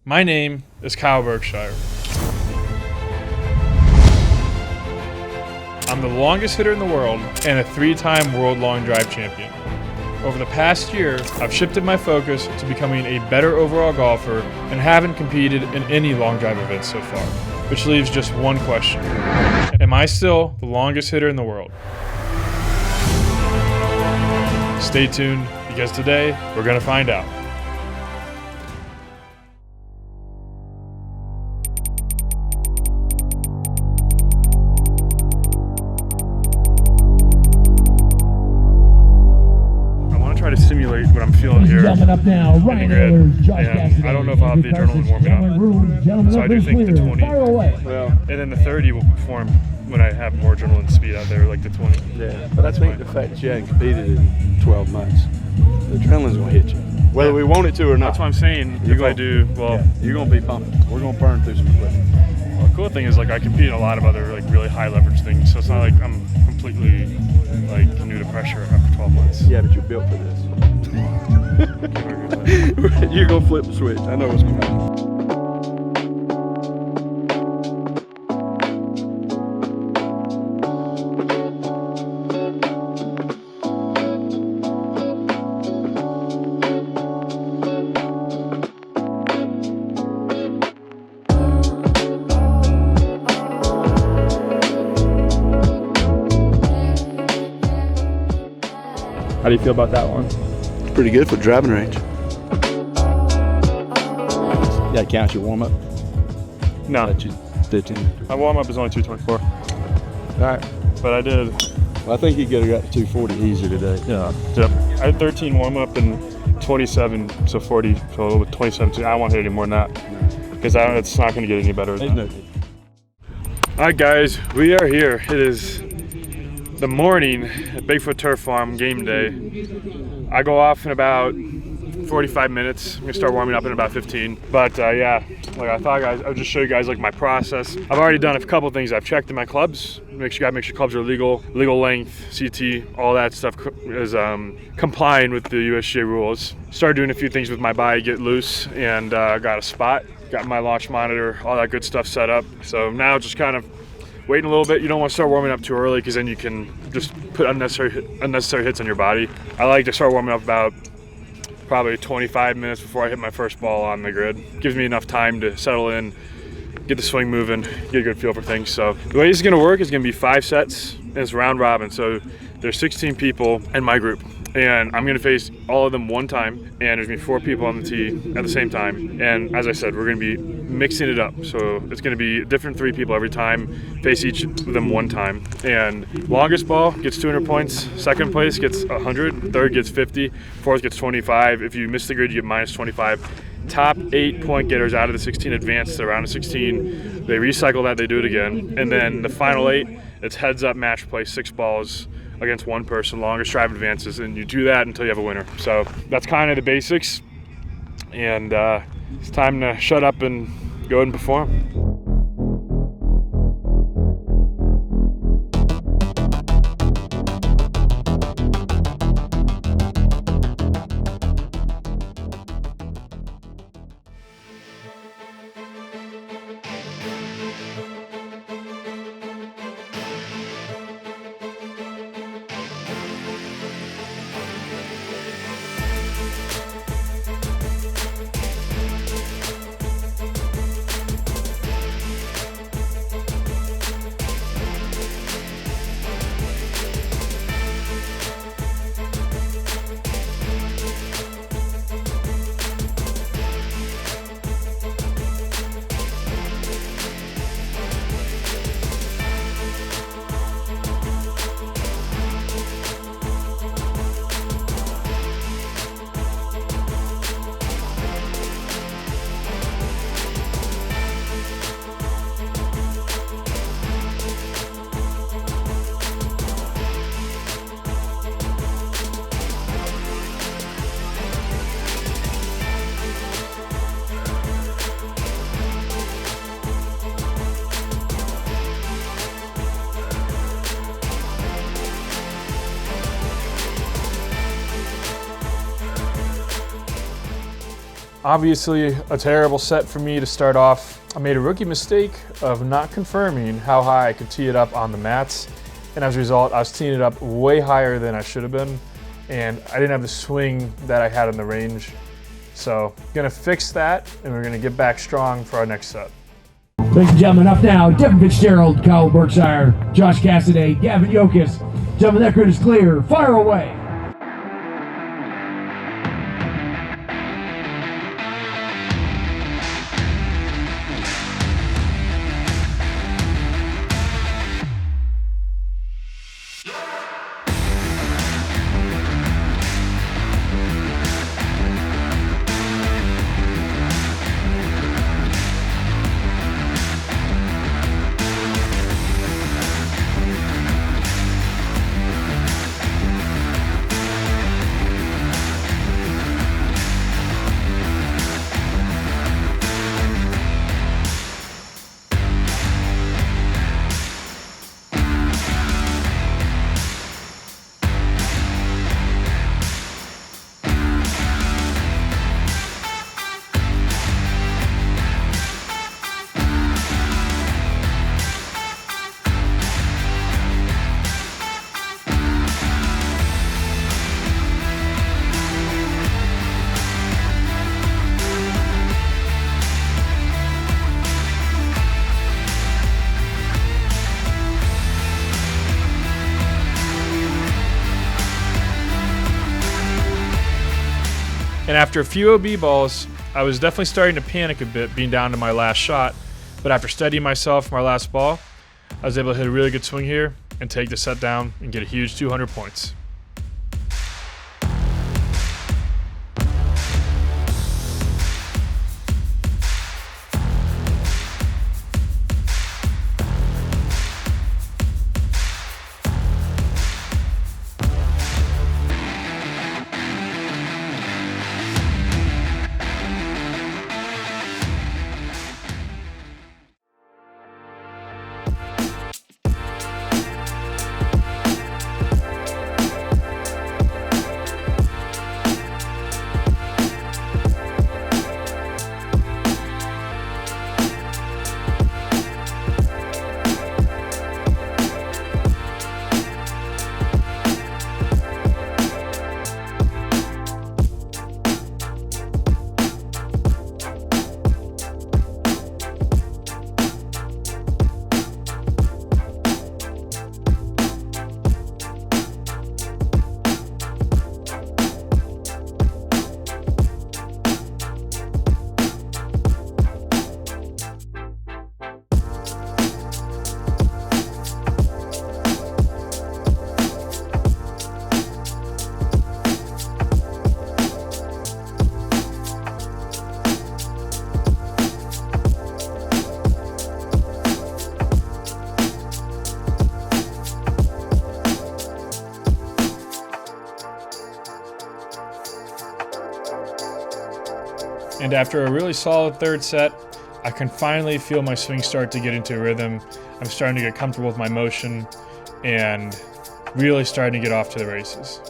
My name is Kyle Berkshire. I'm the longest hitter in the world and a 3-time world long drive champion. Over the past year, I've shifted my focus to becoming a better overall golfer and haven't competed in any long drive events so far, which leaves just one question. Am I still the longest hitter in the world? Stay tuned, because today we're going to find out. Try to simulate what I'm feeling here Jumping up now, in the Ryan grid, Ehlers, Josh and Cassidy, I don't know if I'll have the adrenaline warming up, so I do think the 20, and then the 30 will perform when I have more adrenaline speed out there, like the 20. Yeah, but I think the fact that you hadn't competed in 12 months, the adrenaline's gonna hit you, whether we want it to or not. That's what I'm saying. I do, well, you're gonna be pumping. We're gonna burn through some equipment. Well, the cool thing is, like, I compete in a lot of other, like, really high leverage things, so it's not like I'm completely, like, new to pressure after 12 months. Yeah, but you're built for this. You're gonna flip the switch. I know what's gonna happen. How do you feel about that one? Pretty good for driving range. You gotta count your warm up. No. 15. My warm up is only 224. All right. But I did. Well, I think you could have got to 240 easy today. Yeah. Yep. I had 13 warm up and 27, so 40, so 27. I won't hit any more than that because it's not going to get any better than that. All right, guys, we are here. It is the morning at Bigfoot Turf Farm, game day. I go off in about 45 minutes. I'm gonna start warming up in about 15. But yeah, like I thought, guys, I would just show you guys like my process. I've already done a couple things. I've checked in my clubs. Make sure clubs are legal length, CT, all that stuff is complying with the USGA rules. Started doing a few things with my body, get loose, and got a spot. Got my launch monitor, all that good stuff set up. So now just kind of waiting a little bit. You don't want to start warming up too early because then you can just put unnecessary hits on your body. I like to start warming up about probably 25 minutes before I hit my first ball on the grid. Gives me enough time to settle in, get the swing moving, get a good feel for things. So the way this is going to work is going to be 5 sets, and it's round robin. So there's 16 people in my group, and I'm going to face all of them one time, and there's going to be 4 people on the tee at the same time. And as I said, we're going to be mixing it up. So it's going to be different 3 people every time, face each of them one time. And longest ball gets 200 points, second place gets 100, third gets 50, fourth gets 25. If you miss the grid, you get minus 25. Top 8 point getters out of the 16 advance to the round of 16. They recycle that, they do it again. And then the final 8, it's heads up match play, 6 balls against one person, longest drive advances, and you do that until you have a winner. So that's kind of the basics, and it's time to shut up and go and perform. Obviously a terrible set for me to start off. I made a rookie mistake of not confirming how high I could tee it up on the mats. And as a result, I was teeing it up way higher than I should have been. And I didn't have the swing that I had in the range. So gonna fix that, and we're gonna get back strong for our next set. Ladies and gentlemen, up now, Devin Fitzgerald, Kyle Berkshire, Josh Cassidy, Gavin Yokas. Gentlemen, that grid is clear. Fire away. And after a few OB balls, I was definitely starting to panic a bit being down to my last shot. But after steadying myself from my last ball, I was able to hit a really good swing here and take the set down and get a huge 200 points. And after a really solid third set, I can finally feel my swing start to get into a rhythm. I'm starting to get comfortable with my motion and really starting to get off to the races.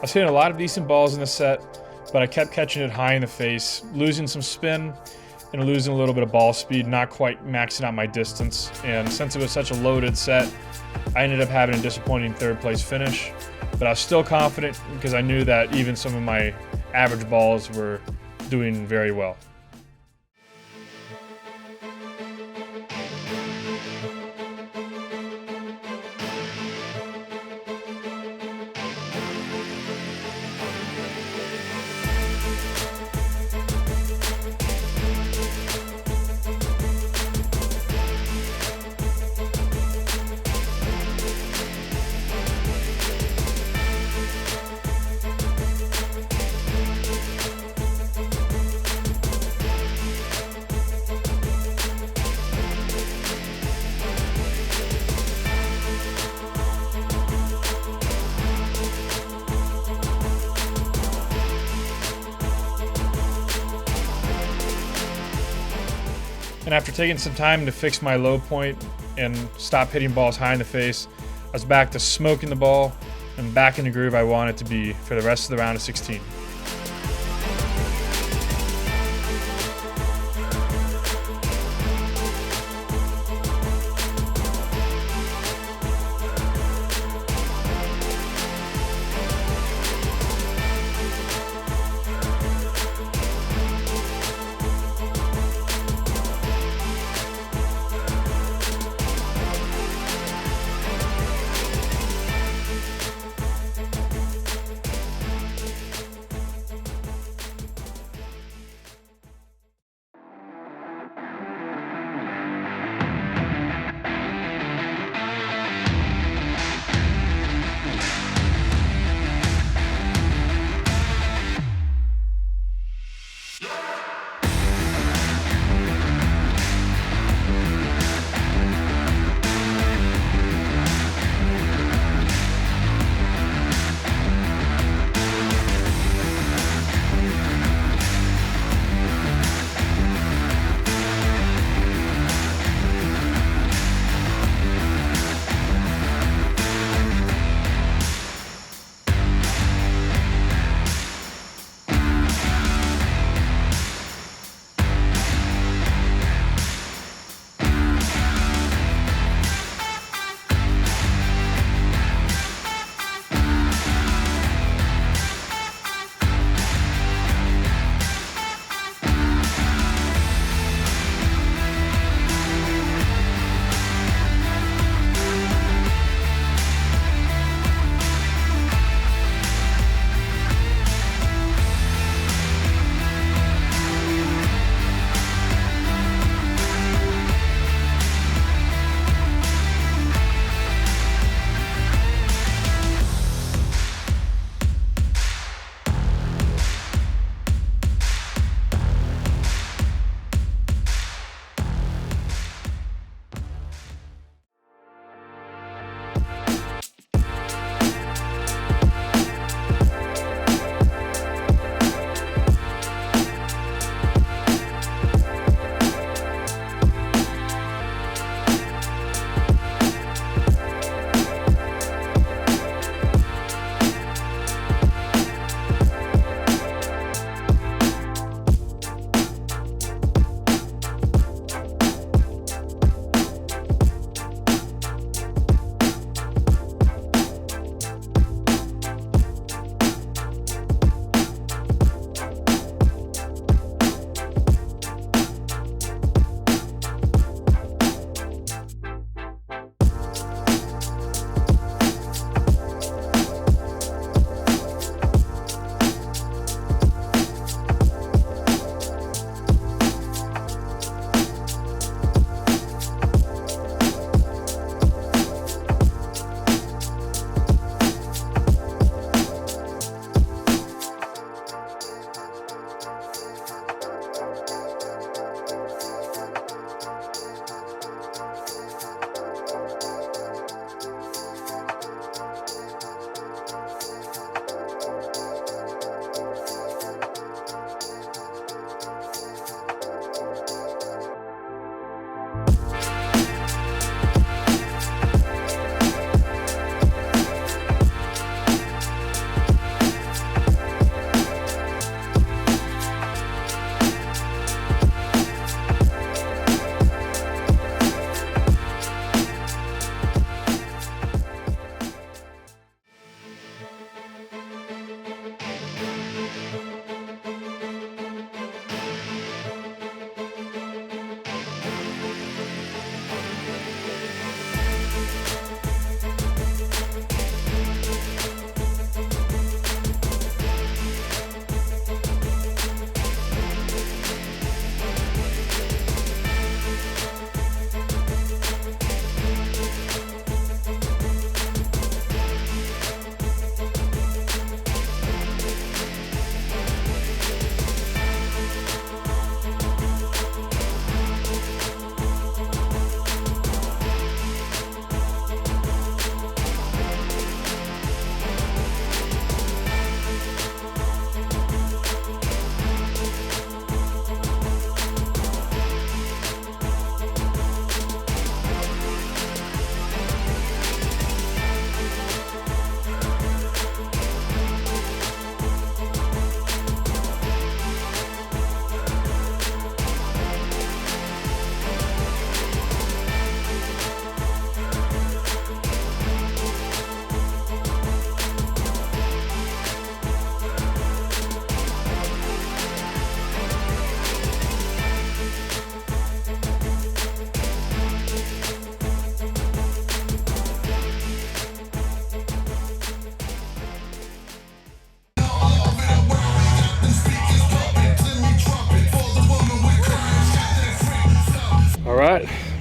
was hitting a lot of decent balls in the set, but I kept catching it high in the face, losing some spin and losing a little bit of ball speed, not quite maxing out my distance. And since it was such a loaded set, I ended up having a disappointing third place finish, but I was still confident because I knew that even some of my average balls were doing very well. And after taking some time to fix my low point and stop hitting balls high in the face, I was back to smoking the ball and back in the groove I wanted to be for the rest of the round of 16.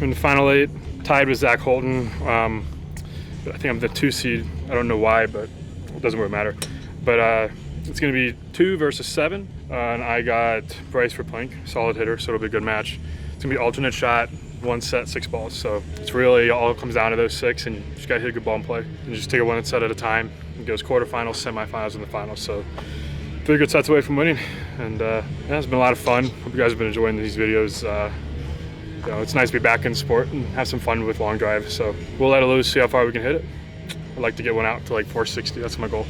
in the final 8, tied with Zach Holton. I think I'm the 2 seed. I don't know why, but it doesn't really matter. But it's going to be 2 versus 7, and I got Bryce for Plank, solid hitter, so it'll be a good match. It's going to be alternate shot, 1 set, 6 balls. So it's really all comes down to those 6, and you just got to hit a good ball and play. And just take it 1 set at a time. It goes quarterfinals, semifinals, and the finals. So 3 good sets away from winning, and yeah, it's been a lot of fun. Hope you guys have been enjoying these videos. You know, it's nice to be back in sport and have some fun with long drive. So we'll let it loose, see how far we can hit it. I'd like to get one out to like 460. That's my goal.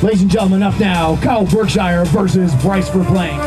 Ladies and gentlemen, up now, Kyle Berkshire versus Bryce for Plank.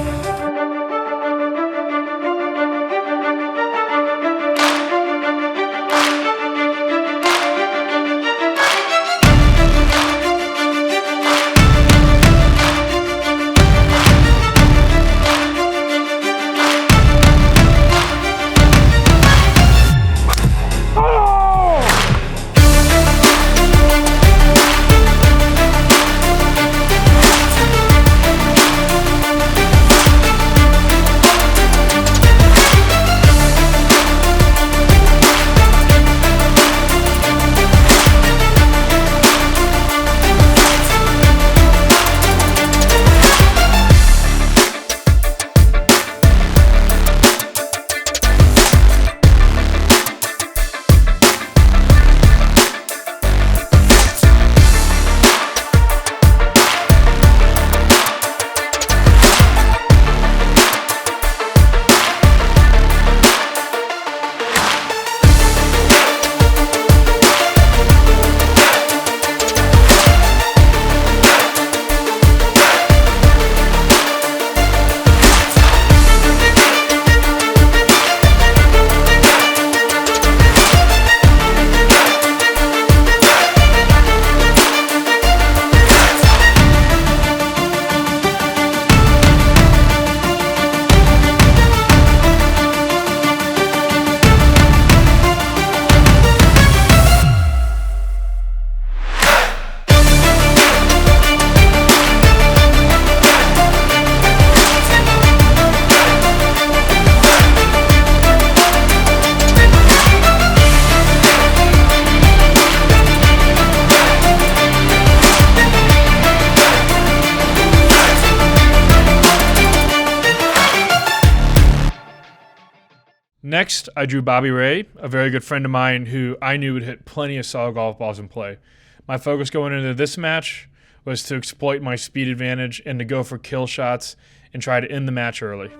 Next, I drew Bobby Ray, a very good friend of mine who I knew would hit plenty of solid golf balls in play. My focus going into this match was to exploit my speed advantage and to go for kill shots and try to end the match early.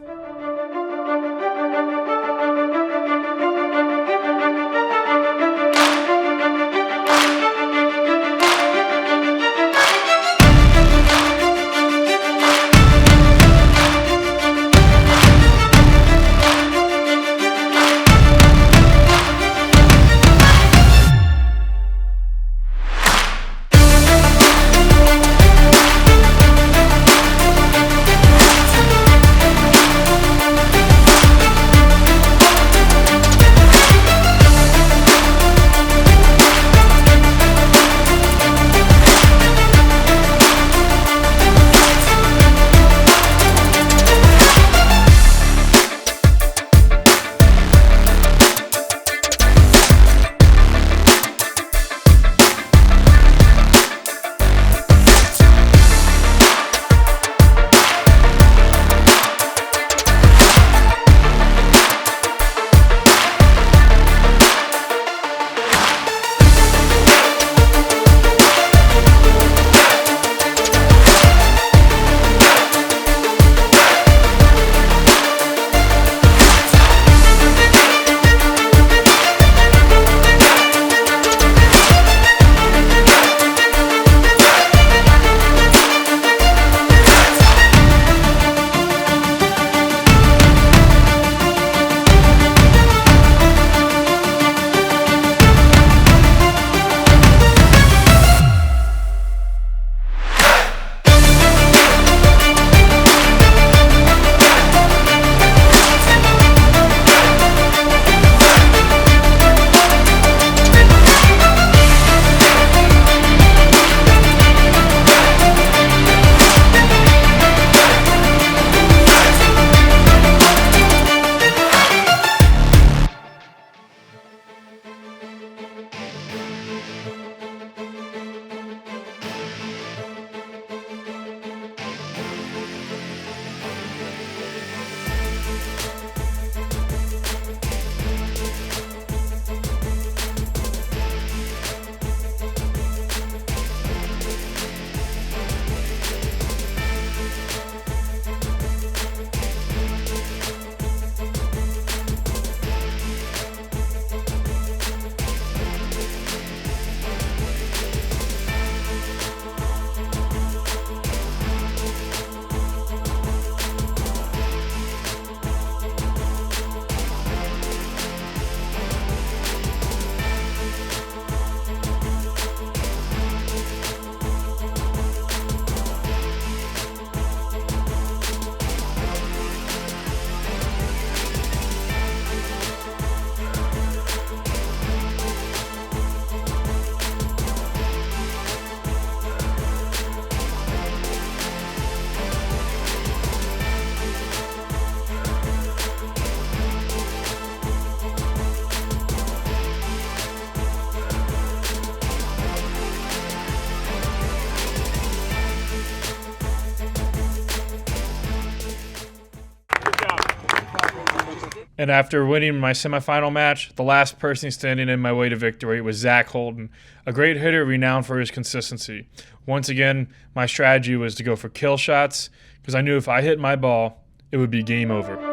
And after winning my semifinal match, the last person standing in my way to victory was Zach Holden, a great hitter renowned for his consistency. Once again, my strategy was to go for kill shots because I knew if I hit my ball, it would be game over.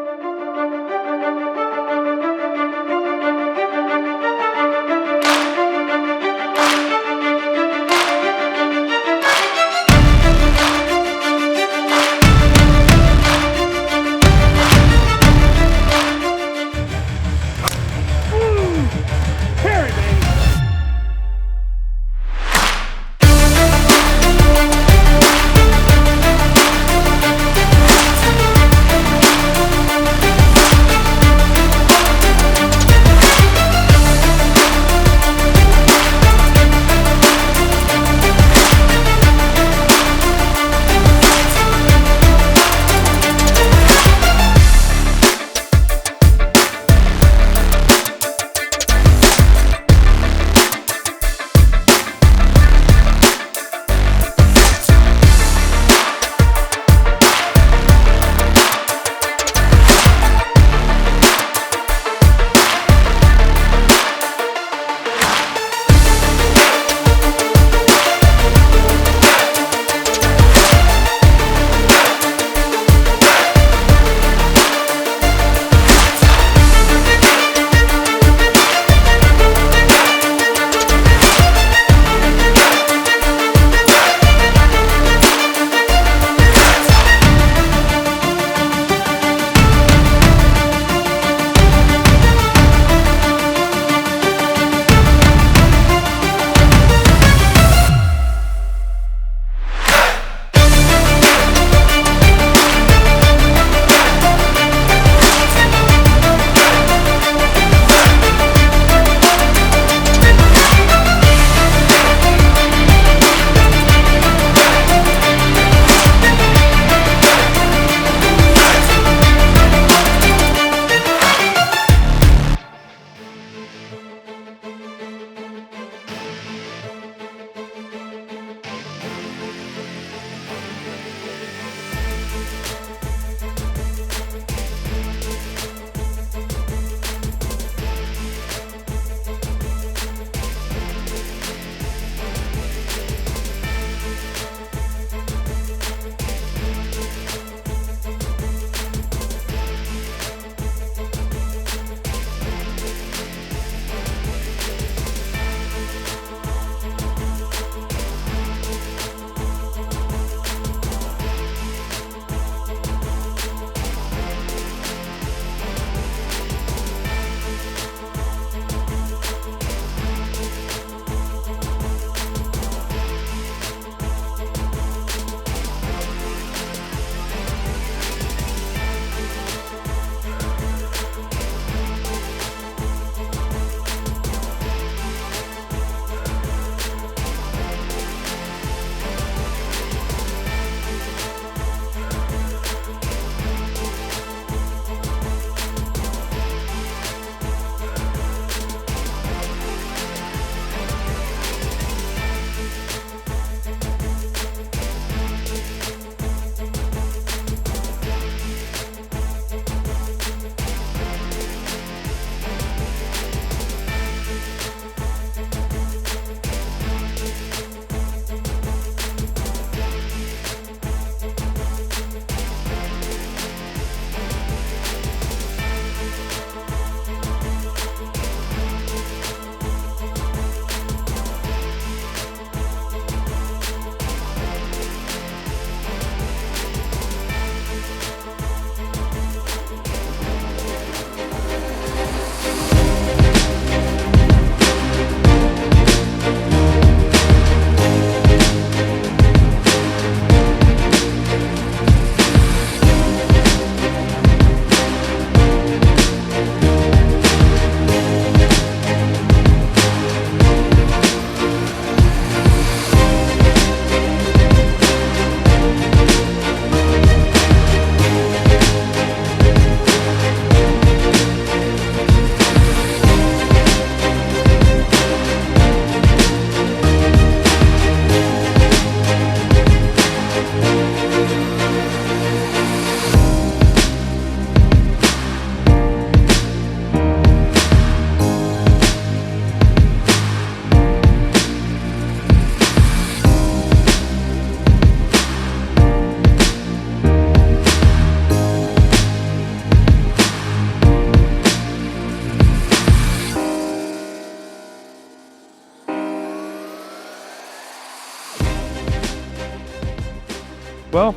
well,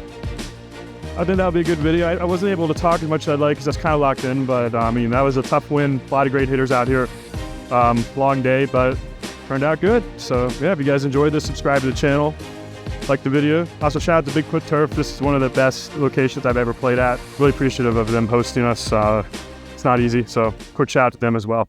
I think that'll be a good video. I wasn't able to talk as much as I'd like because I was kind of locked in, but I mean, that was a tough win. A lot of great hitters out here. Long day, but turned out good. So yeah, if you guys enjoyed this, subscribe to the channel, like the video. Also, shout out to Bigfoot Turf. This is one of the best locations I've ever played at. Really appreciative of them hosting us. It's not easy, so quick shout out to them as well.